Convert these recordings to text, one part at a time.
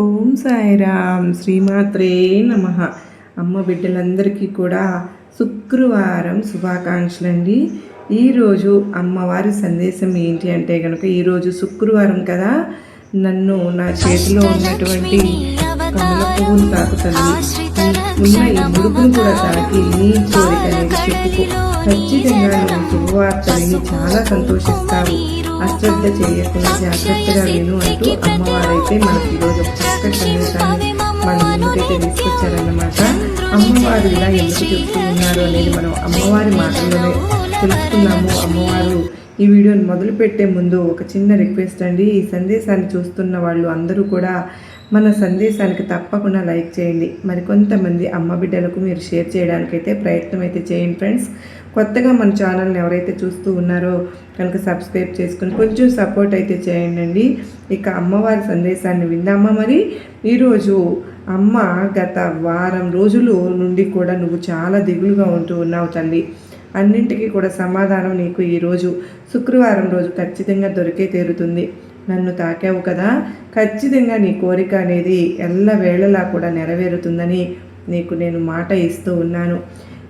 ఓం సాయిరామ్ శ్రీమాత్రే నమ. అమ్మ బిడ్డలందరికీ కూడా శుక్రవారం శుభాకాంక్షలు అండి. ఈరోజు అమ్మవారి సందేశం ఏంటి అంటే కనుక, ఈరోజు శుక్రవారం కదా, నన్ను నా చేతిలో ఉన్నటువంటి కమల పువ్వును తాకుతుంది, ఉన్న ఈ ముడుపును కూడా తాకి నీ కోరిక అనేది చెప్పుకో. ఖచ్చితంగా నువ్వు శుభవార్త విని చాలా సంతోషిస్తావు. అశ్రద్ధ చేయకుండా జాగ్రత్తగా విను అంటూ అమ్మవారైతే మనకి ఈరోజు ఒక చక్కటి సందేశాన్ని మన ముందుకైతే తీసుకొచ్చారన్నమాట. అమ్మవారు ఇలా ఎందుకు చెప్తూ ఉన్నారు అనేది మనం అమ్మవారి మాటల్లోనే తెలుసుకున్నాము. అమ్మవారు ఈ వీడియోని మొదలుపెట్టే ముందు ఒక చిన్న రిక్వెస్ట్ అండి. ఈ సందేశాన్ని చూస్తున్న వాళ్ళు అందరూ కూడా మన సందేశానికి తప్పకుండా లైక్ చేయండి. మరికొంతమంది అమ్మ బిడ్డలకు మీరు షేర్ చేయడానికైతే ప్రయత్నం అయితే చేయండి ఫ్రెండ్స్. కొత్తగా మన ఛానల్ని ఎవరైతే చూస్తూ ఉన్నారో కనుక సబ్స్క్రైబ్ చేసుకుని కొంచెం సపోర్ట్ అయితే చేయండి. ఇక అమ్మవారి సందేశాన్ని విందామా. మరి ఈరోజు అమ్మ గత వారం రోజుల నుండి కూడా నువ్వు చాలా దిగులుగా ఉంటూ ఉన్నావు తల్లి. అన్నింటికీ కూడా సమాధానం నీకు ఈరోజు శుక్రవారం రోజు ఖచ్చితంగా దొరికే తీరుతుంది. నన్ను తాకావు కదా, ఖచ్చితంగా నీ కోరిక అనేది ఎల్లవేళలా కూడా నెరవేరుతుందని నీకు నేను మాట ఇస్తూ ఉన్నాను.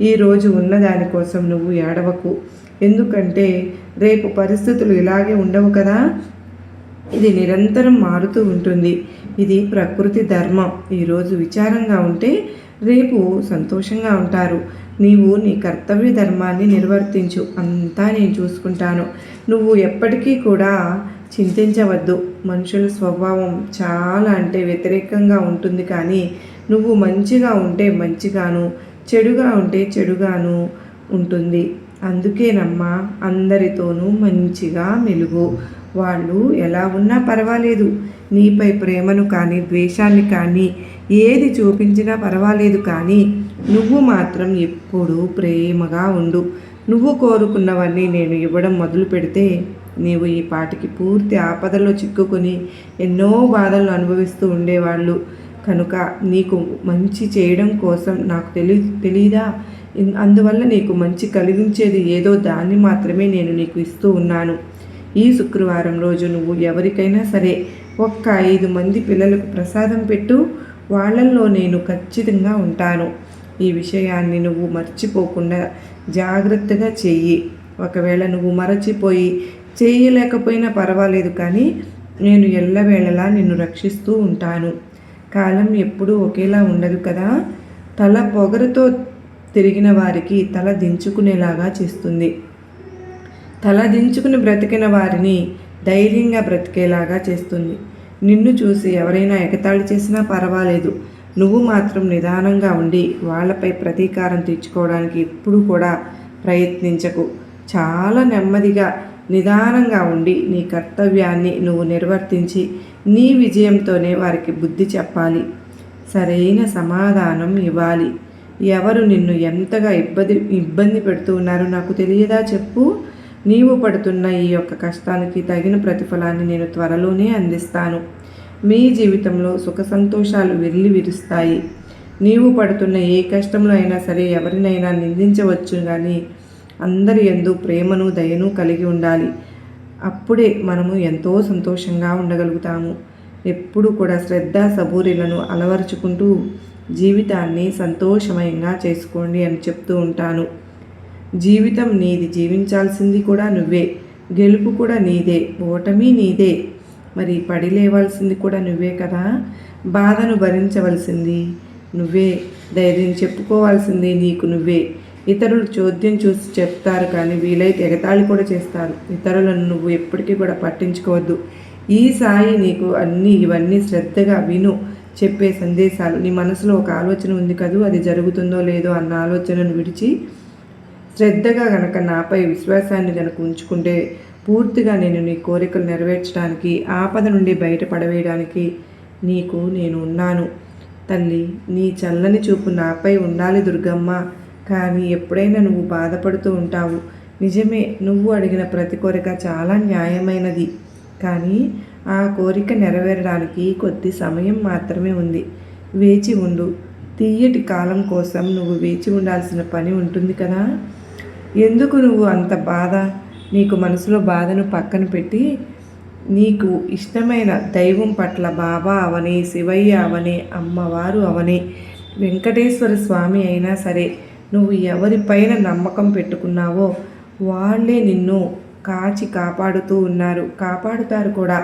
ఈరోజు ఉన్నదానికోసం నువ్వు ఏడవకు. ఎందుకంటే రేపు పరిస్థితులు ఇలాగే ఉండవు కదా, ఇది నిరంతరం మారుతూ ఉంటుంది. ఇది ప్రకృతి ధర్మం. ఈరోజు విచారంగా ఉంటే రేపు సంతోషంగా ఉంటారు. నీవు నీ కర్తవ్య ధర్మాన్ని నిర్వర్తించు, అంతా నేను చూసుకుంటాను. నువ్వు ఎప్పటికీ కూడా చింతించవద్దు. మనుషుల స్వభావం చాలా అంటే వ్యతిరేకంగా ఉంటుంది, కానీ నువ్వు మంచిగా ఉంటే మంచిగాను, చెడుగా ఉంటే చెడుగాను ఉంటుంది. అందుకేనమ్మా, అందరితోనూ మంచిగా మెలుగు. వాళ్ళు ఎలా ఉన్నా పర్వాలేదు. నీపై ప్రేమను కానీ ద్వేషాన్ని కానీ ఏది చూపించినా పర్వాలేదు, కానీ నువ్వు మాత్రం ఎప్పుడూ ప్రేమగా ఉండు. నువ్వు కోరుకున్నవన్నీ నేను ఇవ్వడం మొదలు పెడితే నీవు ఈ పాటికి పూర్తి ఆపదలో చిక్కుకొని ఎన్నో బాధలను అనుభవిస్తూ ఉండేవాళ్ళు. కనుక నీకు మంచి చేయడం కోసం నాకు తెలీదా? అందువల్ల నీకు మంచి కలిగించేది ఏదో దాన్ని మాత్రమే నేను నీకు ఇస్తూ ఉన్నాను. ఈ శుక్రవారం రోజు నువ్వు ఎవరికైనా సరే ఒక్క 5 మంది పిల్లలకు ప్రసాదం పెట్టు. వాళ్ళల్లో నేను ఖచ్చితంగా ఉంటాను. ఈ విషయాన్ని నువ్వు మర్చిపోకుండా జాగ్రత్తగా చెయ్యి. ఒకవేళ నువ్వు మరచిపోయి చేయలేకపోయినా పర్వాలేదు, కానీ నేను ఎల్లవేళలా నిన్ను రక్షిస్తూ ఉంటాను. కాలం ఎప్పుడూ ఒకేలా ఉండదు కదా. తల పొగరుతో తిరిగిన వారికి తల దించుకునేలాగా చేస్తుంది. తల దించుకుని బ్రతికిన వారిని ధైర్యంగా బ్రతికేలాగా చేస్తుంది. నిన్ను చూసి ఎవరైనా ఎగతాళి చేసినా పర్వాలేదు, నువ్వు మాత్రం నిదానంగా ఉండి వాళ్ళపై ప్రతీకారం తీర్చుకోవడానికి ఎప్పుడూ కూడా ప్రయత్నించకు. చాలా నెమ్మదిగా నిదానంగా ఉండి నీ కర్తవ్యాన్ని నువ్వు నిర్వర్తించి నీ విజయంతోనే వారికి బుద్ధి చెప్పాలి, సరైన సమాధానం ఇవ్వాలి. ఎవరు నిన్ను ఎంతగా ఇబ్బంది పెడుతూ ఉన్నారో నాకు తెలియదా చెప్పు. నీవు పడుతున్న ఈ యొక్క కష్టానికి తగిన ప్రతిఫలాన్ని నేను త్వరలోనే అందిస్తాను. మీ జీవితంలో సుఖ సంతోషాలు విరుస్తాయి. నీవు పడుతున్న ఏ కష్టంలో అయినా సరే ఎవరినైనా నిందించవచ్చు, కానీ అందరి యందు ప్రేమను దయను కలిగి ఉండాలి. అప్పుడే మనము ఎంతో సంతోషంగా ఉండగలుగుతాము. ఎప్పుడు కూడా శ్రద్ధ సబూరిలను అలవరుచుకుంటూ జీవితాన్ని సంతోషమయంగా చేసుకోండి అని చెప్తూ ఉంటాను. జీవితం నీది, జీవించాల్సింది కూడా నువ్వే. గెలుపు కూడా నీదే, ఓటమి నీదే. మరి పడి లేవాల్సింది కూడా నువ్వే కదా. బాధను భరించవలసింది నువ్వే, ధైర్యం చెప్పుకోవాల్సింది నీకు నువ్వే. ఇతరులు చోద్యం చూసి చెప్తారు, కానీ వీలైతే ఎగతాళి కూడా చేస్తారు. ఇతరులను నువ్వు ఎప్పటికీ కూడా పట్టించుకోవద్దు. ఈ సాయి నీకు ఇవన్నీ శ్రద్ధగా విను. చెప్పే సందేశాలు నీ మనసులో ఒక ఆలోచన ఉంది కదూ, అది జరుగుతుందో లేదో అన్న ఆలోచనను విడిచి శ్రద్ధగా గనక నాపై విశ్వాసాన్ని గనక ఉంచుకుంటే పూర్తిగా నేను నీ కోరికలు నెరవేర్చడానికి, ఆపద నుండి బయటపడవేయడానికి నీకు నేను ఉన్నాను. తల్లి, నీ చల్లని చూపు నాపై ఉండాలి దుర్గమ్మ. కానీ ఎప్పుడైనా నువ్వు బాధపడుతూ ఉంటావు. నిజమే, నువ్వు అడిగిన ప్రతి కోరిక చాలా న్యాయమైనది, కానీ ఆ కోరిక నెరవేరడానికి కొద్ది సమయం మాత్రమే ఉంది. వేచి ఉండు. తీయటి కాలం కోసం నువ్వు వేచి ఉండాల్సిన పని ఉంటుంది కదా. ఎందుకు నువ్వు అంత బాధ? నీకు మనసులో బాధను పక్కన పెట్టి నీకు ఇష్టమైన దైవం పట్ల బాబా అవని, శివయ్య అవని, అమ్మవారు అవని, వెంకటేశ్వర స్వామి అయినా సరే, నువ్వు ఎవరిపైన నమ్మకం పెట్టుకున్నావో వాళ్ళే నిన్ను కాచి కాపాడుతూ ఉన్నారు, కాపాడుతారు కూడా.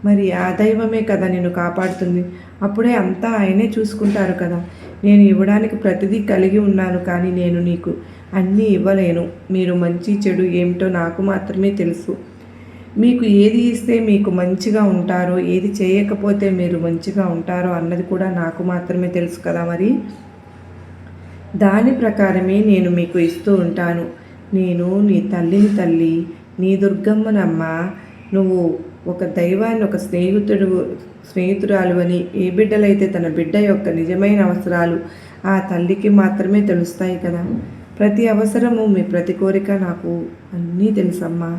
మరి ఆ దైవమే కదా నిన్ను కాపాడుతుంది. అప్పుడే అంతా ఆయనే చూసుకుంటారు కదా. నేను ఇవ్వడానికి ప్రతిదీ కలిగి ఉన్నాను, కానీ నేను నీకు అన్నీ ఇవ్వలేను. మీరు మంచి చెడు ఏమిటో నాకు మాత్రమే తెలుసు. మీకు ఏది ఇస్తే మీకు మంచిగా ఉంటారో, ఏది చేయకపోతే మీరు మంచిగా ఉంటారో అన్నది కూడా నాకు మాత్రమే తెలుసు కదా. మరి దాని ప్రకారమే నేను మీకు ఇస్తూ ఉంటాను. నేను నీ తల్లిని తల్లి, నీ దుర్గమ్మనమ్మ. నువ్వు ఒక దైవాన్ని, ఒక స్నేహితురాలు అని ఏ బిడ్డలైతే తన బిడ్డ యొక్క నిజమైన అవసరాలు ఆ తల్లికి మాత్రమే తెలుస్తాయి కదా. ప్రతి అవసరము, మీ ప్రతి కోరిక నాకు అన్నీ తెలుసమ్మా.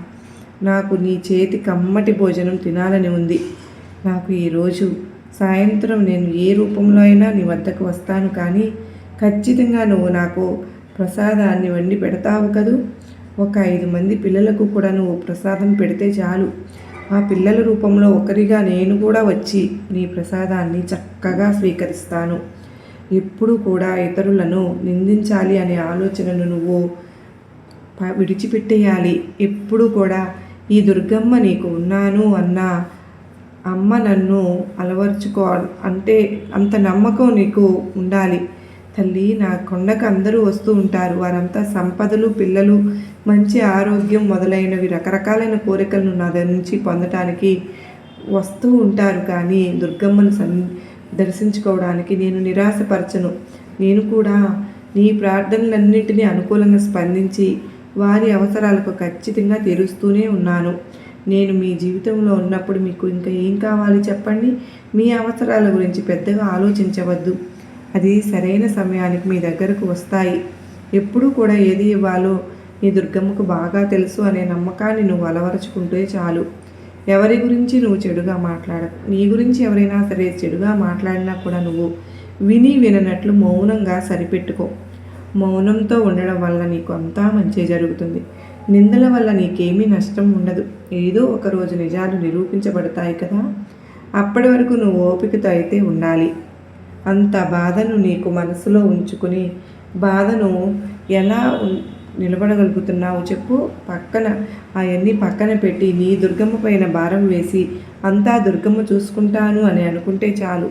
నాకు నీ చేతి కమ్మటి భోజనం తినాలని ఉంది. నాకు ఈరోజు సాయంత్రం నేను ఏ రూపంలో అయినా నీ వద్దకు వస్తాను, కానీ ఖచ్చితంగా నువ్వు నాకు ప్రసాదాన్ని వండి పెడతావు కదూ. ఒక 5 మంది పిల్లలకు కూడా నువ్వు ప్రసాదం పెడితే చాలు. ఆ పిల్లల రూపంలో ఒకరిగా నేను కూడా వచ్చి నీ ప్రసాదాన్ని చక్కగా స్వీకరిస్తాను. ఎప్పుడు కూడా ఇతరులను నిందించాలి అనే ఆలోచనను నువ్వు విడిచిపెట్టేయాలి. ఎప్పుడు కూడా ఈ దుర్గమ్మ నీకు ఉన్నాను అన్న అమ్మ నన్ను అలవర్చుకోవాలి అంటే అంత నమ్మకం నీకు ఉండాలి. తల్లి, నా కొండకు అందరూ వస్తూ ఉంటారు. వారంతా సంపదలు, పిల్లలు, మంచి ఆరోగ్యం మొదలైనవి రకరకాలైన కోరికలను నా నుంచి పొందటానికి వస్తూ ఉంటారు. కానీ దుర్గమ్మను దర్శించుకోవడానికి నేను నిరాశపరచను. నేను కూడా నీ ప్రార్థనలన్నింటినీ అనుకూలంగా స్పందించి వారి అవసరాలకు ఖచ్చితంగా తీరుస్తూనే ఉన్నాను. నేను మీ జీవితంలో ఉన్నప్పుడు మీకు ఇంకా ఏం కావాలి చెప్పండి. మీ అవసరాల గురించి పెద్దగా ఆలోచించవద్దు. అది సరైన సమయానికి మీ దగ్గరకు వస్తాయి. ఎప్పుడూ కూడా ఏది ఇవ్వాలో నీ దుర్గమ్మకు బాగా తెలుసు అనే నమ్మకాన్ని నువ్వు అలవరుచుకుంటే చాలు. ఎవరి గురించి నువ్వు చెడుగా మాట్లాడకు. నీ గురించి ఎవరైనా సరే చెడుగా మాట్లాడినా కూడా నువ్వు విననట్లు మౌనంగా సరిపెట్టుకో. మౌనంతో ఉండడం వల్ల నీకు అంతా మంచి జరుగుతుంది. నిందల వల్ల నీకేమీ నష్టం ఉండదు. ఏదో ఒకరోజు నిజాలు నిరూపించబడతాయి కదా. అప్పటి వరకు నువ్వు ఓపికతో అయితే ఉండాలి. అంత బాధను నీకు మనసులో ఉంచుకుని బాధను ఎలా నిలబడగలుగుతున్నావు చెప్పు. అవన్నీ పక్కన పెట్టి నీ దుర్గమ్మ పైన భారం వేసి అంతా దుర్గమ్మ చూసుకుంటాను అని అనుకుంటే చాలు.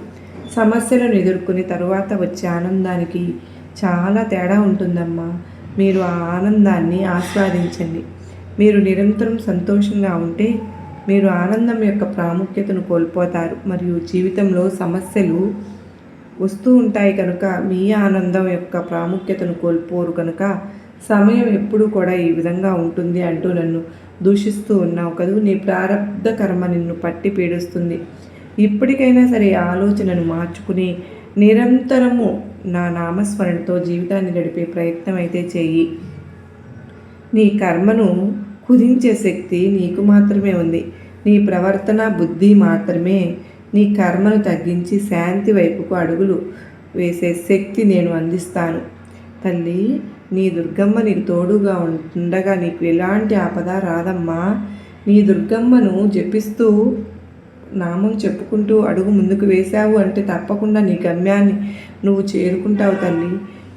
సమస్యలను ఎదుర్కొని తరువాత వచ్చే ఆనందానికి చాలా తేడా ఉంటుందమ్మా. మీరు ఆ ఆనందాన్ని ఆస్వాదించండి. మీరు నిరంతరం సంతోషంగా ఉంటే మీరు ఆనందం యొక్క ప్రాముఖ్యతను కోల్పోతారు. మరియు జీవితంలో సమస్యలు వస్తూ ఉంటాయి కనుక మీ ఆనందం యొక్క ప్రాముఖ్యతను కోల్పోరు కనుక సమయం ఎప్పుడూ కూడా ఈ విధంగా ఉంటుంది అంటూ నన్ను దూషిస్తూ ఉన్నావు కదూ. నీ ప్రారబ్ధ కర్మ నిన్ను పట్టి పీడిస్తుంది. ఇప్పటికైనా సరే ఆలోచనను మార్చుకుని నిరంతరము నా నామస్మరణతో జీవితాన్ని గడిపే ప్రయత్నం అయితే చెయ్యి. నీ కర్మను కుదించే శక్తి నీకు మాత్రమే ఉంది. నీ ప్రవర్తన, బుద్ధి మాత్రమే నీ కర్మను తగ్గించి శాంతి వైపుకు అడుగులు వేసే శక్తి నేను అందిస్తాను. తల్లి, నీ దుర్గమ్మ నీకు తోడుగా ఉండగా నీకు ఎలాంటి ఆపద రాదమ్మా. నీ దుర్గమ్మను జపిస్తూ నామం చెప్పుకుంటూ అడుగు ముందుకు వేశావు అంటే తప్పకుండా నీ గమ్యాన్ని నువ్వు చేరుకుంటావు తల్లి.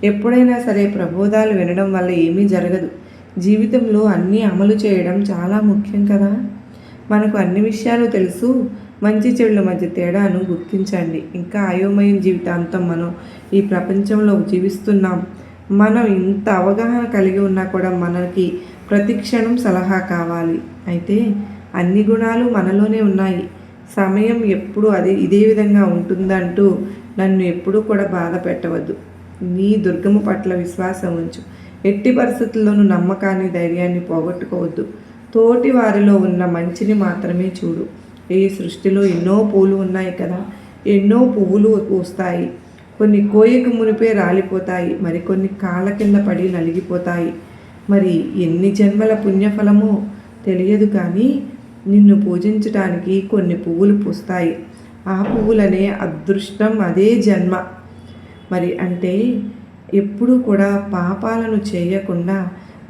ఎప్పుడైనా సరే ప్రబోధాలు వినడం వల్ల ఏమీ జరగదు. జీవితంలో అన్నీ అమలు చేయడం చాలా ముఖ్యం కదా. మనకు అన్ని విషయాలు తెలుసు. మంచి చెడుల మధ్య తేడాను గుర్తించండి. ఇంకా అయోమయం జీవితాంతం మనం ఈ ప్రపంచంలో జీవిస్తున్నాం. మనం ఇంత అవగాహన కలిగి ఉన్నా కూడా మనకి ప్రతిక్షణం సలహా కావాలి. అయితే అన్ని గుణాలు మనలోనే ఉన్నాయి. సమయం ఎప్పుడు ఇదే విధంగా ఉంటుందంటూ నన్ను ఎప్పుడూ కూడా బాధ పెట్టవద్దు. నీ దుర్గమ్మ పట్ల విశ్వాసం ఉంచు. ఎట్టి పరిస్థితుల్లోనూ నమ్మకాన్ని, ధైర్యాన్ని పోగొట్టుకోవద్దు. తోటి వారిలో ఉన్న మంచిని మాత్రమే చూడు. ఈ సృష్టిలో ఎన్నో పూలు ఉన్నాయి కదా. ఎన్నో పువ్వులు పూస్తాయి. కొన్ని కోయకు మునిపే రాలిపోతాయి. మరికొన్ని కాళ్ళ కింద పడి నలిగిపోతాయి. మరి ఎన్ని జన్మల పుణ్యఫలమో తెలియదు, కానీ నిన్ను పూజించటానికి కొన్ని పువ్వులు పూస్తాయి. ఆ పువ్వులనే అదృష్టం, అదే జన్మ. మరి అంటే ఎప్పుడూ కూడా పాపాలను చేయకుండా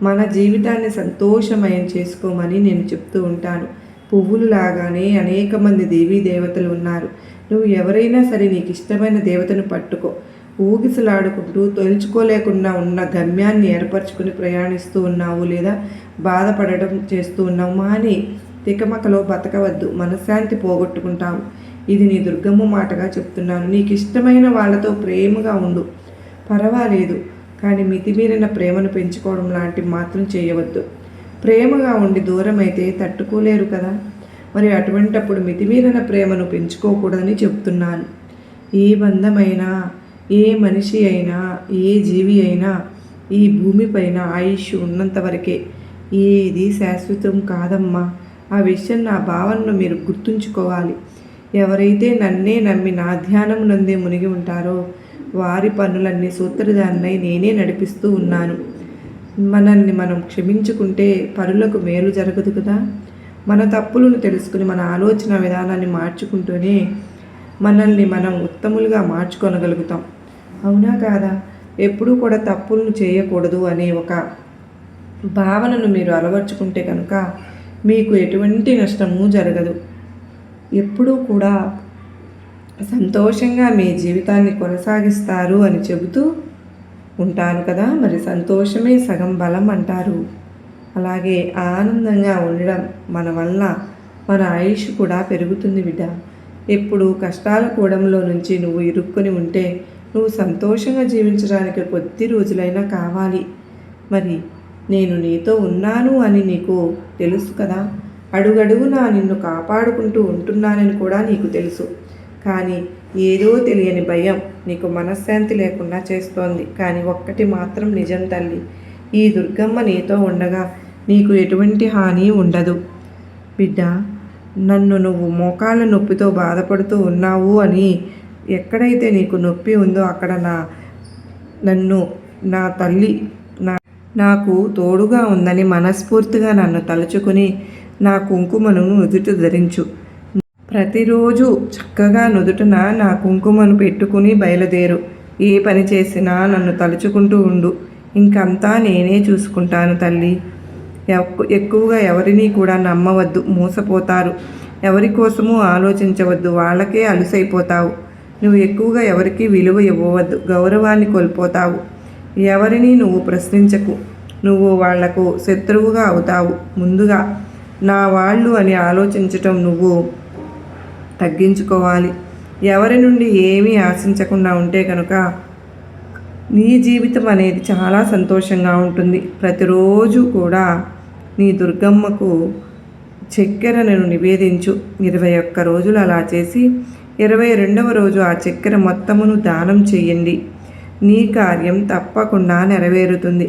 మన జీవితాన్ని సంతోషమయం చేసుకోమని నేను చెప్తూ ఉంటాను. పువ్వులు లాగానే అనేక మంది దేవీ దేవతలు ఉన్నారు. నువ్వు ఎవరైనా సరే నీకు ఇష్టమైన దేవతను పట్టుకో. ఊగిసలాడుకుంటూ తొలుచుకోలేకుండా ఉన్న గమ్యాన్ని ఏర్పరచుకుని ప్రయాణిస్తూ ఉన్నావు, లేదా బాధపడడం చేస్తూ ఉన్నావు. మాని తికమకలో బతకవద్దు, మనశ్శాంతి పోగొట్టుకుంటావు. ఇది నీ దుర్గమ్మ మాటగా చెప్తున్నాను. నీకు ఇష్టమైన వాళ్ళతో ప్రేమగా ఉండు, పర్వాలేదు, కానీ మితిమీరిన ప్రేమను పెంచుకోవడం లాంటివి మాత్రం చేయవద్దు. ప్రేమగా ఉండి దూరం అయితే తట్టుకోలేరు కదా. మరి అటువంటప్పుడు మితిమీరిన ప్రేమను పెంచుకోకూడదని చెప్తున్నాను. ఏ బంధమైనా, ఏ మనిషి అయినా, ఏ జీవి అయినా ఈ భూమిపైన ఆయుష్ ఉన్నంత వరకే. ఏది శాశ్వతం కాదమ్మా. ఆ విషయం, నా భావనను మీరు గుర్తుంచుకోవాలి. ఎవరైతే నన్నే నమ్మి నా ధ్యానం నందే మునిగి ఉంటారో వారి పనులన్నీ సూత్రధారినై నేనే నడిపిస్తూ ఉన్నాను. మనల్ని మనం క్షమించుకుంటే పరులకు మేలు జరగదు కదా. మన తప్పులను తెలుసుకుని మన ఆలోచన విధానాన్ని మార్చుకుంటూనే మనల్ని మనం ఉత్తములుగా మార్చుకొనగలుగుతాం. అవునా కాదా? ఎప్పుడూ కూడా తప్పులను చేయకూడదు అనే ఒక భావనను మీరు అలవర్చుకుంటే కనుక మీకు ఎటువంటి నష్టము జరగదు. ఎప్పుడూ కూడా సంతోషంగా మీ జీవితాన్ని కొనసాగిస్తారు అని చెబుతూ ఉంటాను కదా. మరి సంతోషమే సగం బలం అంటారు. అలాగే ఆనందంగా ఉండడం మన వల్ల మన ఆయుష్ కూడా పెరుగుతుంది బిడ్డ. ఎప్పుడు కష్టాల కూడంలో నుంచి నువ్వు ఇరుక్కుని ఉంటే నువ్వు సంతోషంగా జీవించడానికి కొద్ది రోజులైనా కావాలి. మరి నేను నీతో ఉన్నాను అని నీకు తెలుసు కదా. అడుగడుగునా నిన్ను కాపాడుకుంటూ ఉంటున్నానని కూడా నీకు తెలుసు. కానీ ఏదో తెలియని భయం నీకు మనశ్శాంతి లేకుండా చేస్తోంది. కానీ ఒక్కటి మాత్రం నిజం తల్లి, ఈ దుర్గమ్మ నీతో ఉండగా నీకు ఎటువంటి హాని ఉండదు. బిడ్డ, నన్ను నువ్వు మోకాళ్ళ నొప్పితో బాధపడుతూ ఉన్నావు అని, ఎక్కడైతే నీకు నొప్పి ఉందో అక్కడ నన్ను నా తల్లి నాకు తోడుగా ఉందని మనస్ఫూర్తిగా నన్ను తలుచుకుని నా కుంకుమను నుదుట ధరించు. ప్రతిరోజు చక్కగా నుదుటన నా కుంకుమను పెట్టుకుని బయలుదేరు. ఏ పని చేసినా నన్ను తలుచుకుంటూ ఉండు. ఇంకంతా నేనే చూసుకుంటాను తల్లి. ఎక్కువగా ఎవరిని కూడా నమ్మవద్దు, మోసపోతారు. ఎవరి కోసమూ ఆలోచించవద్దు, వాళ్ళకే అలుసైపోతావు. నువ్వు ఎక్కువగా ఎవరికి విలువ ఇవ్వవద్దు, గౌరవాన్ని కోల్పోతావు. ఎవరిని నువ్వు ప్రశ్నించకు, నువ్వు వాళ్లకు శత్రువుగా అవుతావు. ముందుగా నా వాళ్ళు అని ఆలోచించటం నువ్వు తగ్గించుకోవాలి. ఎవరి నుండి ఏమీ ఆశించకుండా ఉంటే కనుక నీ జీవితం అనేది చాలా సంతోషంగా ఉంటుంది. ప్రతిరోజు కూడా నీ దుర్గమ్మకు చక్కెరను నివేదించు. 21 రోజులు అలా చేసి 22వ రోజు ఆ చక్కెర మొత్తమును దానం చెయ్యండి. నీ కార్యం తప్పకుండా నెరవేరుతుంది.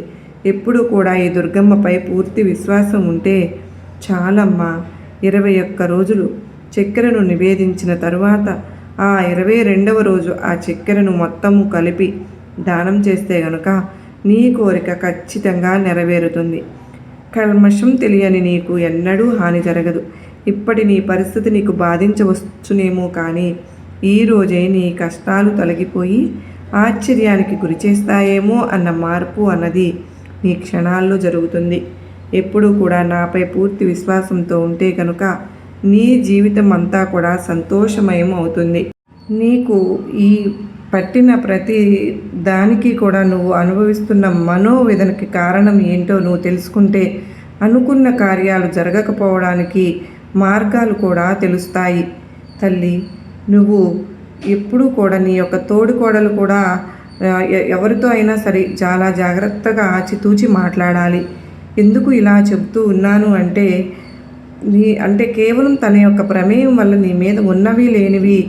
ఎప్పుడు కూడా ఈ దుర్గమ్మపై పూర్తి విశ్వాసం ఉంటే చాలమ్మా. 21 రోజులు చక్కెరను నివేదించిన తరువాత ఆ 22వ రోజు ఆ చక్కెరను మొత్తము కలిపి దానం చేస్తే గనుక నీ కోరిక ఖచ్చితంగా నెరవేరుతుంది. కల్మషం తెలియని నీకు ఎన్నడూ హాని జరగదు. ఇప్పటి నీ పరిస్థితి నీకు బాధించవచ్చునేమో, కానీ ఈరోజే నీ కష్టాలు తొలగిపోయి ఆశ్చర్యానికి గురి చేస్తాయేమో అన్న మార్పు అన్నది నీ క్షణాల్లో జరుగుతుంది. ఎప్పుడూ కూడా నాపై పూర్తి విశ్వాసంతో ఉంటే కనుక నీ జీవితం అంతా కూడా సంతోషమయం అవుతుంది. నీకు ఈ పట్టిన ప్రతి దానికి కూడా నువ్వు అనుభవిస్తున్న మనోవేదనకి కారణం ఏంటో నువ్వు తెలుసుకుంటే అనుకున్న కార్యాలు జరగకపోవడానికి మార్గాలు కూడా తెలుస్తాయి. తల్లి, నువ్వు ఎప్పుడూ కూడా నీ యొక్క తోడికోడలు కూడా ఎవరితో అయినా సరే చాలా జాగ్రత్తగా ఆచితూచి మాట్లాడాలి. ఎందుకు ఇలా చెప్తూ ఉన్నాను అంటే కేవలం తన యొక్క ప్రమేయం వల్ల నీ మీద ఉన్నవి లేనివి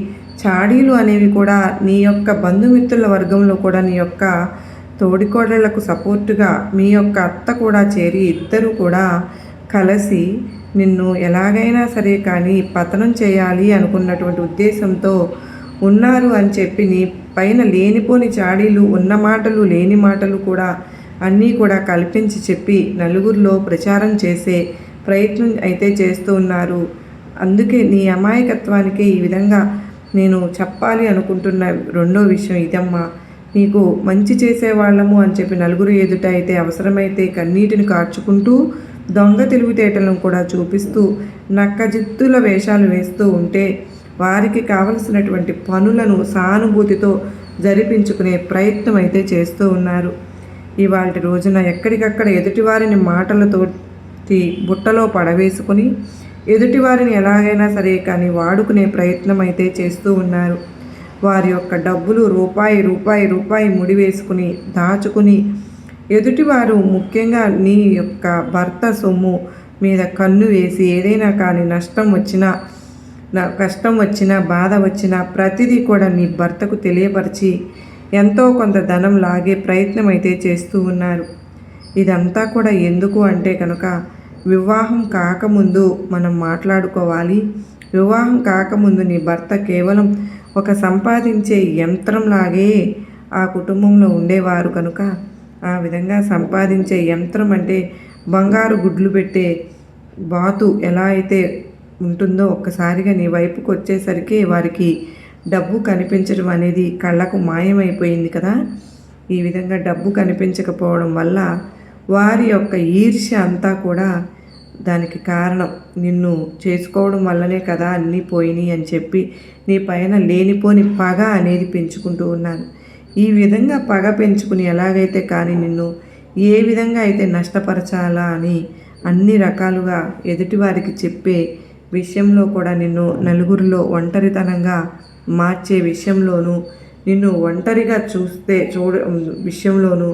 చాడీలు అనేవి కూడా నీ యొక్క బంధుమిత్రుల వర్గంలో కూడా నీ యొక్క తోడికోడళ్లకు సపోర్టుగా మీ యొక్క అత్త కూడా చేరి ఇద్దరు కూడా కలిసి నిన్ను ఎలాగైనా సరే కానీ పతనం చేయాలి అనుకున్నటువంటి ఉద్దేశంతో ఉన్నారు అని చెప్పి నీ పైన లేనిపోని చాడీలు, ఉన్న మాటలు లేని మాటలు కూడా అన్నీ కూడా కల్పించి చెప్పి నలుగురిలో ప్రచారం చేసే ప్రయత్నం అయితే చేస్తూ ఉన్నారు. అందుకే నీ అమాయకత్వానికి ఈ విధంగా నేను చెప్పాలి అనుకుంటున్న రెండో విషయం ఇదమ్మా. నీకు మంచి చేసేవాళ్ళము అని చెప్పి నలుగురు ఎదుట అయితే అవసరమైతే కన్నీటిని కార్చుకుంటూ దొంగ తెలివితేటలను కూడా చూపిస్తూ నక్కజిత్తుల వేషాలు వేస్తూ ఉంటే వారికి కావలసినటువంటి పనులను సానుభూతితో జరిపించుకునే ప్రయత్నం అయితే చేస్తూ ఉన్నారు. ఇవాళ రోజున ఎక్కడికక్కడ ఎదుటివారిని మాటలతోటి బుట్టలో పడవేసుకుని ఎదుటివారిని ఎలాగైనా సరే కానీ వాడుకునే ప్రయత్నం అయితే చేస్తూ ఉన్నారు. వారి యొక్క డబ్బులు రూపాయి ముడివేసుకుని దాచుకుని ఎదుటివారు ముఖ్యంగా నీ యొక్క భర్త సొమ్ము మీద కన్ను వేసి ఏదైనా కానీ కష్టం వచ్చినా బాధ వచ్చినా ప్రతిదీ కూడా నీ భర్తకు తెలియపరిచి ఎంతో కొంత ధనం లాగే ప్రయత్నం అయితే చేస్తూ ఉన్నారు. ఇదంతా కూడా ఎందుకు అంటే కనుక వివాహం కాకముందు మనం మాట్లాడుకోవాలి. వివాహం కాకముందు నీ భర్త కేవలం ఒక సంపాదించే యంత్రంలాగే ఆ కుటుంబంలో ఉండేవారు కనుక ఆ విధంగా సంపాదించే యంత్రం అంటే బంగారు గుడ్లు పెట్టే బాతు ఎలా అయితే ఉంటుందో ఒక్కసారిగా నీ వైపుకు వచ్చేసరికి వారికి డబ్బు కనిపించడం అనేది కళ్ళకు మాయమైపోయింది కదా. ఈ విధంగా డబ్బు కనిపించకపోవడం వల్ల వారి యొక్క ఈర్ష్య అంతా కూడా దానికి కారణం. నిన్ను చేసుకోవడం వల్లనే కదా అన్నీ పోయినాయి అని చెప్పి నీ పైన లేనిపోని పగ అనేది పెంచుకుంటూ ఉన్నాను. ఈ విధంగా పగ పెంచుకుని ఎలాగైతే కానీ నిన్ను ఏ విధంగా అయితే నష్టపరచాలా అని అన్ని రకాలుగా ఎదుటివారికి చెప్పే విషయంలో కూడా నిన్ను నలుగురిలో ఒంటరితనంగా మార్చే విషయంలోనూ నిన్ను ఒంటరిగా విషయంలోనూ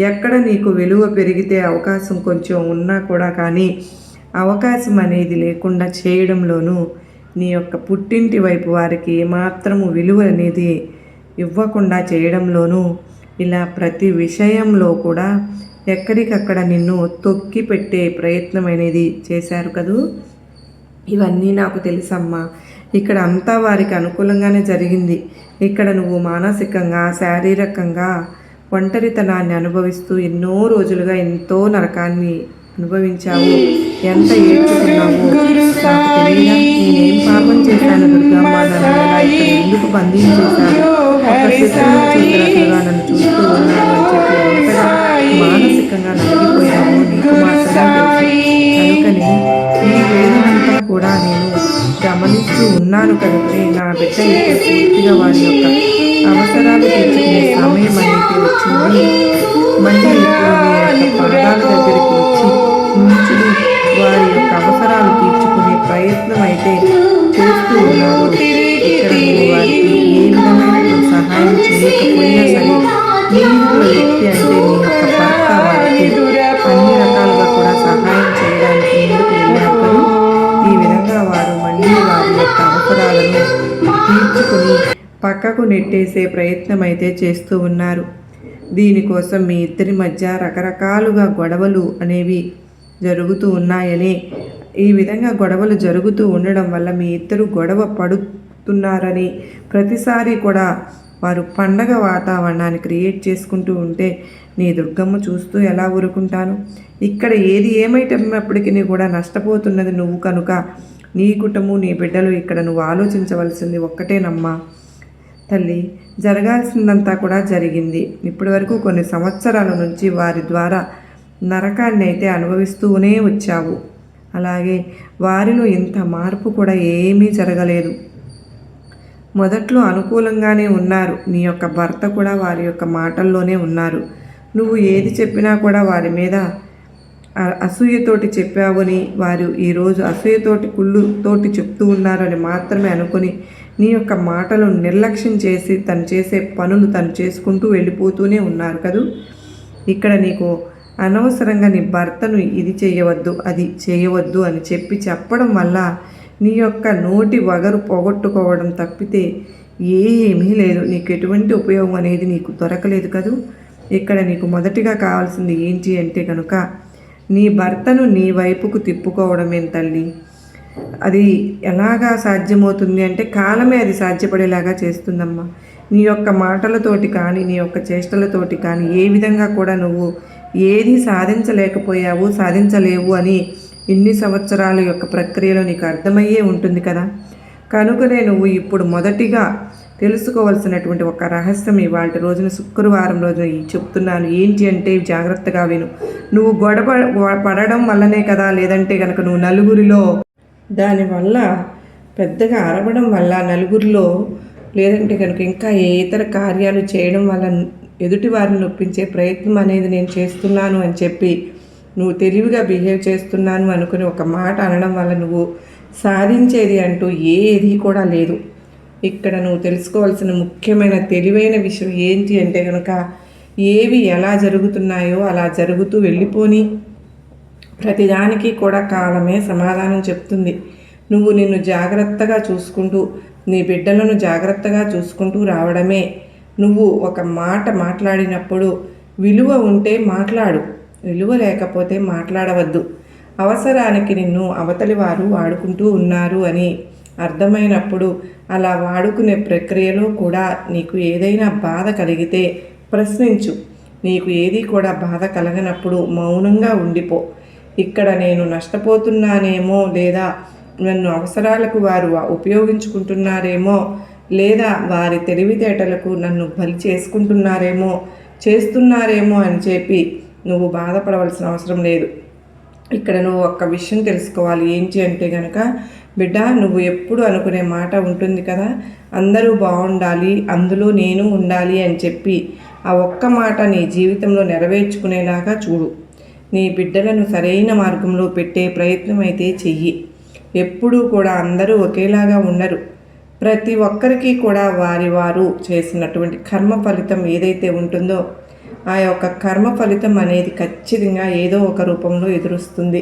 ఎక్కడ నీకు విలువ పెరిగితే అవకాశం కొంచెం ఉన్నా కూడా కానీ అవకాశం అనేది లేకుండా చేయడంలోనూ నీ యొక్క పుట్టింటి వైపు వారికి ఏమాత్రము విలువ అనేది ఇవ్వకుండా చేయడంలోనూ ఇలా ప్రతి విషయంలో కూడా ఎక్కడికక్కడ నిన్ను తొక్కి పెట్టే ప్రయత్నం అనేది చేశారు కదూ. ఇవన్నీ నాకు తెలుసమ్మా. ఇక్కడ అంతా వారికి అనుకూలంగానే జరిగింది. ఇక్కడ నువ్వు మానసికంగా శారీరకంగా ఒంటరితనాన్ని అనుభవిస్తూ ఎన్నో రోజులుగా ఎంతో నరకాన్ని అనుభవించావు. ఎంత ఏడ్చుకున్నావు. నాకు తెలియదా నేనేం పాపం చేశాను దుర్గమ్మ, నన్ను ఇలా ఇక్కడ ఎందుకు బంధించేశాను, ఒక శత్రువు చేతులగా నన్ను చూస్తూ ఉన్నాను అని చెప్పి ఎంతగా మానసికంగా నలిగిపోయావు నీకు మాత్రమే తెలుసు. కనుకనే ఈ వేదనంతా కూడా నేను గమనిస్తూ ఉన్నాను కనుకనే నా బిడ్డ ఇక్కడ పూర్తిగా వారి యొక్క అవసరాలు తీర్చుకునే సమయం అనేది వచ్చింది. మళ్ళీ ఇప్పుడు మీ యొక్క పాదాల దగ్గరికి వచ్చి నుంచుని వారి యొక్క అవసరాలు తీర్చుకునే ప్రయత్నం అయితే చేస్తూ ఉన్నారు. ఇక్కడ నువ్వు వారికి ఏ విధమైన సహాయం చేయకపోయినా సరే నీ వ్యక్తి అంటే నీ యొక్క భర్త వారికి అన్ని రకాలుగా కూడా సహాయం చేయడానికి ముందుకు వెళ్ళారు. ఈ విధంగా వారు మళ్ళీ వారి యొక్క అవసరాలను తీర్చుకుని పక్కకు నెట్టేసే ప్రయత్నం అయితే చేస్తూ ఉన్నారు. దీనికోసం మీ ఇద్దరి మధ్య రకరకాలుగా గొడవలు అనేవి జరుగుతూ ఉన్నాయని, ఈ విధంగా గొడవలు జరుగుతూ ఉండడం వల్ల మీ ఇద్దరు గొడవ పడుతున్నారని ప్రతిసారి కూడా వారు పండగ వాతావరణాన్ని క్రియేట్ చేసుకుంటూ ఉంటే నీ దుర్గమ్మ చూస్తూ ఎలా ఊరుకుంటాను. ఇక్కడ ఏది ఏమైటప్పటికీ కూడా నష్టపోతున్నది నువ్వు కనుక నీ కుటుంబం నీ బిడ్డలు ఇక్కడ నువ్వు ఆలోచించవలసింది ఒక్కటేనమ్మా తల్లి. జరగాల్సిందంతా కూడా జరిగింది. ఇప్పటి వరకు కొన్ని సంవత్సరాల నుంచి వారి ద్వారా నరకాన్ని అయితే అనుభవిస్తూనే వచ్చావు. అలాగే వారిలో ఇంత మార్పు కూడా ఏమీ జరగలేదు. మొదట్లో అనుకూలంగానే ఉన్నారు. నీ యొక్క భర్త కూడా వారి యొక్క మాటల్లోనే ఉన్నారు. నువ్వు ఏది చెప్పినా కూడా వారి మీద అసూయతోటి చెప్పావని, వారు ఈరోజు అసూయతోటి కుళ్ళుతోటి చెప్తూ ఉన్నారని మాత్రమే అనుకుని నీ యొక్క మాటలను నిర్లక్ష్యం చేసి తను చేసే పనులు తను చేసుకుంటూ వెళ్ళిపోతూనే ఉన్నారు కదూ. ఇక్కడ నీకు అనవసరంగా నీ భర్తను ఇది చేయవద్దు అది చేయవద్దు అని చెప్పడం వల్ల నీ యొక్క నోటి వగరు పోగొట్టుకోవడం తప్పితే ఏమీ లేదు. నీకు ఎటువంటి ఉపయోగం అనేది నీకు దొరకలేదు కదూ. ఇక్కడ నీకు మొదటిగా కావాల్సింది ఏంటి అంటే కనుక నీ భర్తను నీ వైపుకు తిప్పుకోవడమే తల్లి. అది ఎలాగా సాధ్యమవుతుంది అంటే కాలమే అది సాధ్యపడేలాగా చేస్తుందమ్మా. నీ యొక్క మాటలతోటి కానీ నీ యొక్క చేష్టలతోటి కానీ ఏ విధంగా కూడా నువ్వు ఏది సాధించలేవు అని ఇన్ని సంవత్సరాల యొక్క ప్రక్రియలో నీకు అర్థమయ్యే ఉంటుంది కదా. కనుకనే నువ్వు ఇప్పుడు మొదటిగా తెలుసుకోవాల్సినటువంటి ఒక రహస్యం ఇవాళ రోజున శుక్రవారం రోజున చెప్తున్నాను. ఏంటి అంటే జాగ్రత్తగా విను. నువ్వు గొడవ పడడం వల్లనే కదా, లేదంటే కనుక నువ్వు నలుగురిలో దానివల్ల పెద్దగా అరవడం వల్ల నలుగురిలో, లేదంటే కనుక ఇంకా ఏ ఇతర కార్యాలు చేయడం వల్ల ఎదుటి వారిని నొప్పించే ప్రయత్నం అనేది నేను చేస్తున్నాను అని చెప్పి నువ్వు తెలివిగా బిహేవ్ చేస్తున్నాను అనుకుని ఒక మాట అనడం వల్ల నువ్వు సాధించేది అంటూ ఏది కూడా లేదు. ఇక్కడ నువ్వు తెలుసుకోవాల్సిన ముఖ్యమైన తెలివైన విషయం ఏంటి అంటే కనుక, ఏవి ఎలా జరుగుతున్నాయో అలా జరుగుతూ వెళ్ళిపోని, ప్రతిదానికి కూడా కాలమే సమాధానం చెప్తుంది. నువ్వు నిన్ను జాగ్రత్తగా చూసుకుంటూ, నీ బిడ్డలను జాగ్రత్తగా చూసుకుంటూ రావడమే. నువ్వు ఒక మాట మాట్లాడినప్పుడు విలువ ఉంటే మాట్లాడు, విలువ లేకపోతే మాట్లాడవద్దు. అవసరానికి నిన్ను అవతలి వారు వాడుకుంటూ ఉన్నారు అని అర్థమైనప్పుడు అలా వాడుకునే ప్రక్రియలో కూడా నీకు ఏదైనా బాధ కలిగితే ప్రశ్నించు. నీకు ఏది కూడా బాధ కలగనప్పుడు మౌనంగా ఉండిపో. ఇక్కడ నేను నష్టపోతున్నానేమో, లేదా నన్ను అవసరాలకు వారు ఉపయోగించుకుంటున్నారేమో, లేదా వారి తెలివితేటలకు నన్ను బలి చేస్తున్నారేమో అని చెప్పి నువ్వు బాధపడవలసిన అవసరం లేదు. ఇక్కడ నువ్వు ఒక్క విషయం తెలుసుకోవాలి. ఏంటి అంటే కనుక, బిడ్డ, నువ్వు ఎప్పుడు అనుకునే మాట ఉంటుంది కదా, అందరూ బాగుండాలి, అందులో నేను ఉండాలి అని చెప్పి ఆ ఒక్క మాట నీ జీవితంలో నెరవేర్చుకునేలాగా చూడు. నీ బిడ్డలను సరైన మార్గంలో పెట్టే ప్రయత్నం అయితే చెయ్యి. ఎప్పుడూ కూడా అందరూ ఒకేలాగా ఉండరు. ప్రతి ఒక్కరికి కూడా వారు చేసినటువంటి కర్మ ఫలితం ఏదైతే ఉంటుందో ఆ యొక్క కర్మ ఫలితం అనేది ఖచ్చితంగా ఏదో ఒక రూపంలో ఎదురొస్తుంది.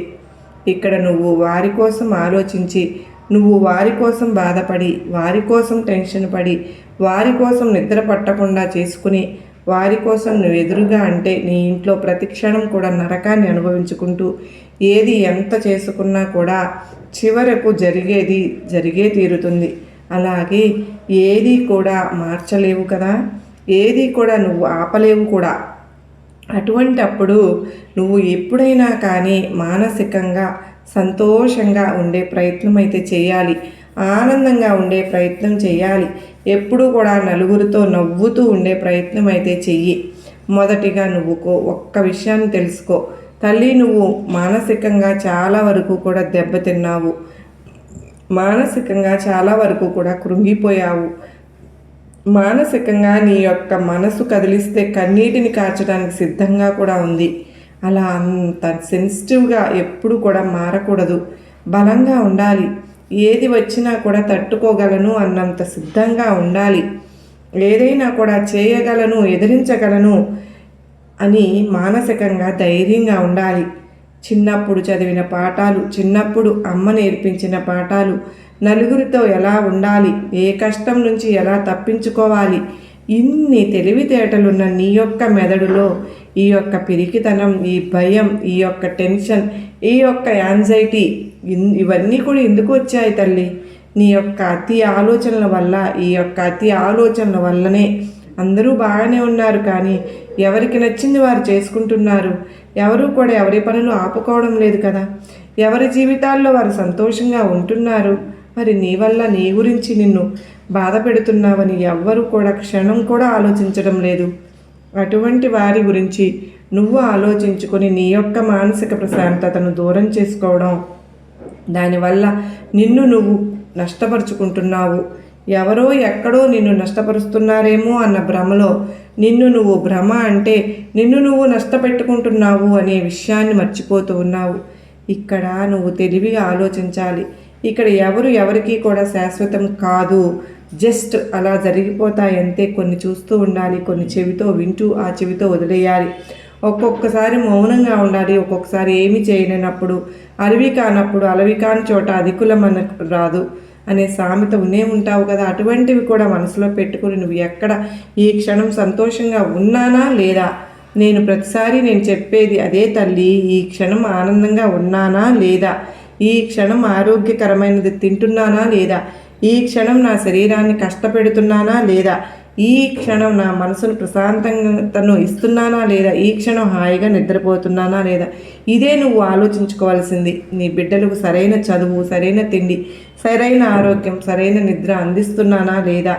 ఇక్కడ నువ్వు వారి కోసం ఆలోచించి, నువ్వు వారి కోసం బాధపడి, వారి కోసం టెన్షన్ పడి, వారి కోసం నిద్ర పట్టకుండా చేసుకుని, వారి కోసం నువ్వు ఎదురుగా అంటే నీ ఇంట్లో ప్రతి క్షణం కూడా నరకాన్ని అనుభవించుకుంటూ ఏది ఎంత చేసుకున్నా కూడా చివరకు జరిగే తీరుతుంది. అలాగే ఏది కూడా మార్చలేవు కదా, ఏది కూడా నువ్వు ఆపలేవు కూడా. అటువంటి అప్పుడు నువ్వు ఎప్పుడైనా కానీ మానసికంగా సంతోషంగా ఉండే ప్రయత్నం అయితే చేయాలి, ఆనందంగా ఉండే ప్రయత్నం చేయాలి. ఎప్పుడూ కూడా నలుగురితో నవ్వుతూ ఉండే ప్రయత్నం అయితే చెయ్యి. మొదటిగా నువ్వు ఒక్క విషయాన్ని తెలుసుకో తల్లి, నువ్వు మానసికంగా చాలా వరకు కూడా దెబ్బతిన్నావు, మానసికంగా చాలా వరకు కూడా కృంగిపోయావు. మానసికంగా నీ యొక్క మనసు కదిలిస్తే కన్నీటిని కార్చడానికి సిద్ధంగా కూడా ఉంది. అలా అంత సెన్సిటివ్గా ఎప్పుడు కూడా మారకూడదు, బలంగా ఉండాలి. ఏది వచ్చినా కూడా తట్టుకోగలను అన్నంత సిద్ధంగా ఉండాలి. ఏదైనా కూడా చేయగలను, ఎదిరించగలను అని మానసికంగా ధైర్యంగా ఉండాలి. చిన్నప్పుడు చదివిన పాఠాలు, చిన్నప్పుడు అమ్మ నేర్పించిన పాఠాలు, నలుగురితో ఎలా ఉండాలి, ఏ కష్టం నుంచి ఎలా తప్పించుకోవాలి, ఇన్ని తెలివితేటలున్న నీ యొక్క మెదడులో ఈ యొక్క పిరికితనం, ఈ భయం, ఈ యొక్క టెన్షన్, ఈ యొక్క యాంగ్జైటీ ఇవన్నీ కూడా ఎందుకు వచ్చాయి తల్లి? నీ యొక్క అతి ఆలోచనల వల్ల. ఈ యొక్క అతి ఆలోచనల వల్లనే అందరూ బాగానే ఉన్నారు, కానీ ఎవరికి నచ్చింది వారు చేసుకుంటున్నారు. ఎవరు కూడా ఎవరి పనులు ఆపుకోవడం లేదు కదా, ఎవరి జీవితాల్లో వారు సంతోషంగా ఉంటున్నారు. మరి నీ వల్ల నీ గురించి నిన్ను బాధ పెడుతున్నావని ఎవ్వరూ కూడా క్షణం కూడా ఆలోచించడం లేదు. అటువంటి వారి గురించి నువ్వు ఆలోచించుకొని నీ యొక్క మానసిక ప్రశాంతతను దూరం చేసుకోవడం, దానివల్ల నిన్ను నువ్వు నష్టపరుచుకుంటున్నావు. ఎవరో ఎక్కడో నిన్ను నష్టపరుస్తున్నారేమో అన్న భ్రమలో భ్రమ అంటే నిన్ను నువ్వు నష్టపెట్టుకుంటున్నావు అనే విషయాన్ని మర్చిపోతూ ఉన్నావు. ఇక్కడ నువ్వు తెలివిగా ఆలోచించాలి. ఇక్కడ ఎవరికి కూడా శాశ్వతం కాదు, జస్ట్ అలా జరిగిపోతాయి అంతే. కొన్ని చూస్తూ ఉండాలి, కొన్ని చెవితో వింటూ ఆ చెవితో వదిలేయాలి. ఒక్కొక్కసారి మౌనంగా ఉండాలి, ఒక్కొక్కసారి ఏమి చేయలేనప్పుడు, అలవి కాని చోట అధికులం మనకు రాదు అనే సామెత ఉంటావు కదా. అటువంటివి కూడా మనసులో పెట్టుకుని నువ్వు ఎక్కడ ఈ క్షణం సంతోషంగా ఉన్నానా లేదా, నేను ప్రతిసారి నేను చెప్పేది అదే తల్లి, ఈ క్షణం ఆనందంగా ఉన్నానా లేదా, ఈ క్షణం ఆరోగ్యకరమైనది తింటున్నానా లేదా, ఈ క్షణం నా శరీరాన్ని కష్టపెడుతున్నానా లేదా, ఈ క్షణం నా మనసును ప్రశాంతతను ఇస్తున్నానా లేదా, ఈ క్షణం హాయిగా నిద్రపోతున్నానా లేదా. ఇదే నువ్వు ఆలోచించుకోవాల్సింది. నీ బిడ్డలకు సరైన చదువు, సరైన తిండి, సరైన ఆరోగ్యం, సరైన నిద్ర అందిస్తున్నానా లేదా.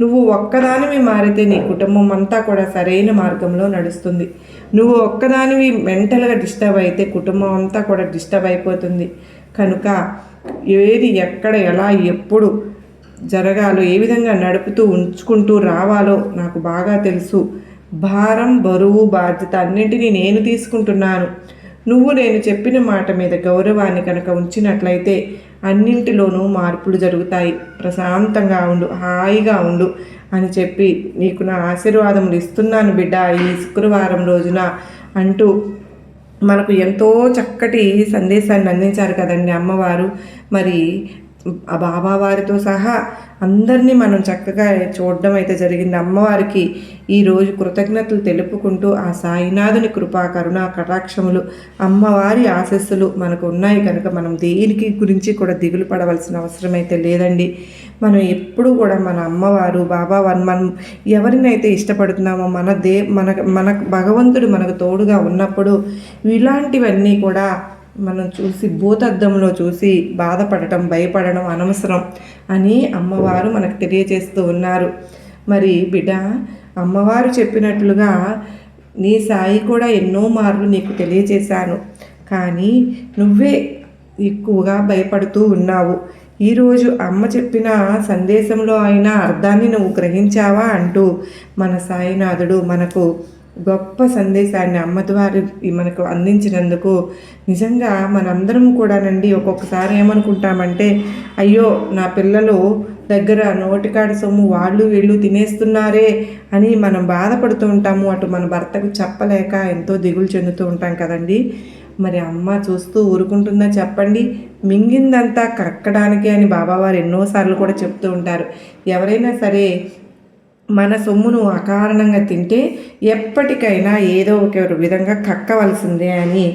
నువ్వు ఒక్కదానివి మారితే నీ కుటుంబం అంతా కూడా సరైన మార్గంలో నడుస్తుంది. నువ్వు ఒక్కదానివి మెంటల్గా డిస్టర్బ్ అయితే కుటుంబం అంతా కూడా డిస్టర్బ్ అయిపోతుంది. కనుక ఏది ఎక్కడ ఎలా ఎప్పుడు జరగాలో ఏ విధంగా నడుపుతూ ఉంచుకుంటూ రావాలో నాకు బాగా తెలుసు. భారం, బరువు, బాధ్యత అన్నింటినీ నేను తీసుకుంటున్నాను. నువ్వు నేను చెప్పిన మాట మీద గౌరవాన్ని కనుక ఉంచినట్లయితే అన్నింటిలోనూ మార్పులు జరుగుతాయి. ప్రశాంతంగా ఉండు, హాయిగా ఉండు అని చెప్పి నీకు నా ఆశీర్వాదములు ఇస్తున్నాను బిడ్డ ఈ శుక్రవారం రోజున అంటూ మనకు ఎంతో చక్కటి సందేశాన్ని అందించారు కదండి అమ్మవారు. మరి ఆ బాబావారితో సహా అందరినీ మనం చక్కగా చూడడం అయితే జరిగింది. అమ్మవారికి ఈరోజు కృతజ్ఞతలు తెలుపుకుంటూ ఆ సాయినాథుని కృపా కరుణ కటాక్షములు అమ్మవారి ఆశస్సులు మనకు ఉన్నాయి కనుక మనం దేనికి గురించి కూడా దిగులు పడవలసిన అవసరం అయితే లేదండి. మనం ఎప్పుడు కూడా మన అమ్మవారు బాబావారు మనం ఎవరినైతే ఇష్టపడుతున్నామో మన భగవంతుడు మనకు తోడుగా ఉన్నప్పుడు ఇలాంటివన్నీ కూడా మనం చూసి భూతద్దంలో చూసి బాధపడటం భయపడడం అనవసరం అని అమ్మవారు మనకు తెలియజేస్తూ ఉన్నారు. మరి బిడ్డ అమ్మవారు చెప్పినట్లుగా నీ సాయి కూడా ఎన్నో మార్లు నీకు తెలియజేశాను, కానీ నువ్వే ఎక్కువగా భయపడుతూ ఉన్నావు. ఈరోజు అమ్మ చెప్పిన సందేశంలో అయినా అర్థాన్ని నువ్వు గ్రహించావా అంటూ మన సాయినాథుడు మనకు గొప్ప సందేశాన్ని అమ్మ ద్వారా మనకు అందించినందుకు నిజంగా మనందరం కూడానండి ఒక్కొక్కసారి ఏమనుకుంటామంటే, అయ్యో నా పిల్లలు దగ్గర నోటికాడి సొమ్ము వాళ్ళు వీళ్ళు తినేస్తున్నారే అని మనం బాధపడుతూ ఉంటాము. అటు మన భర్తకు చెప్పలేక ఎంతో దిగులు చెందుతూ ఉంటాం కదండి. మరి అమ్మ చూస్తూ ఊరుకుంటుందా చెప్పండి? మింగిందంతా కక్కడానికి అని బాబావారు ఎన్నోసార్లు కూడా చెప్తూ ఉంటారు. ఎవరైనా సరే మన సొమ్మును అకారణంగా తింటే ఎప్పటికైనా ఏదో ఒక విధంగా కక్కవలసిందే అని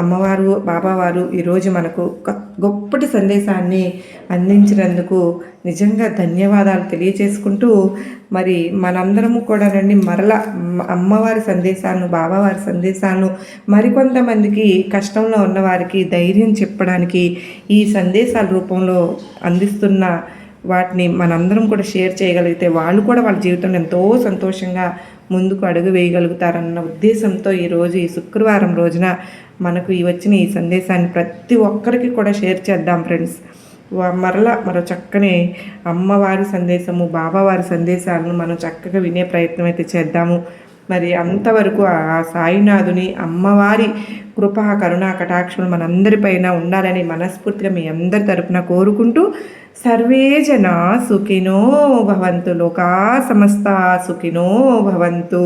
అమ్మవారు బాబావారు ఈరోజు మనకు గొప్పటి సందేశాన్ని అందించినందుకు నిజంగా ధన్యవాదాలు తెలియజేసుకుంటూ, మరి మనందరము కూడానండి మరలా అమ్మవారి సందేశాలను బాబావారి సందేశాలను మరికొంతమందికి కష్టంలో ఉన్నవారికి ధైర్యం చెప్పడానికి ఈ సందేశాల రూపంలో అందిస్తున్న వాటిని మనందరం కూడా షేర్ చేయగలిగితే వాళ్ళు కూడా వాళ్ళ జీవితంలో ఎంతో సంతోషంగా ముందుకు అడుగు వేయగలుగుతారన్న ఉద్దేశంతో ఈరోజు ఈ శుక్రవారం రోజున మనకు వచ్చిన ఈ సందేశాన్ని ప్రతి ఒక్కరికి కూడా షేర్ చేద్దాం ఫ్రెండ్స్. మరో చక్కని అమ్మవారి సందేశము బాబావారి సందేశాలను మనం చక్కగా వినే ప్రయత్నం అయితే చేద్దాము. మరి అంతవరకు ఆ సాయినాథుని అమ్మవారి కృపా కరుణా కటాక్షలు మనందరిపైన ఉండాలని మనస్ఫూర్తిగా మీ అందరి తరపున కోరుకుంటూ, సర్వే జనా సుఖినో భవంతు, లోకా సమస్త సుఖినో భవంతు.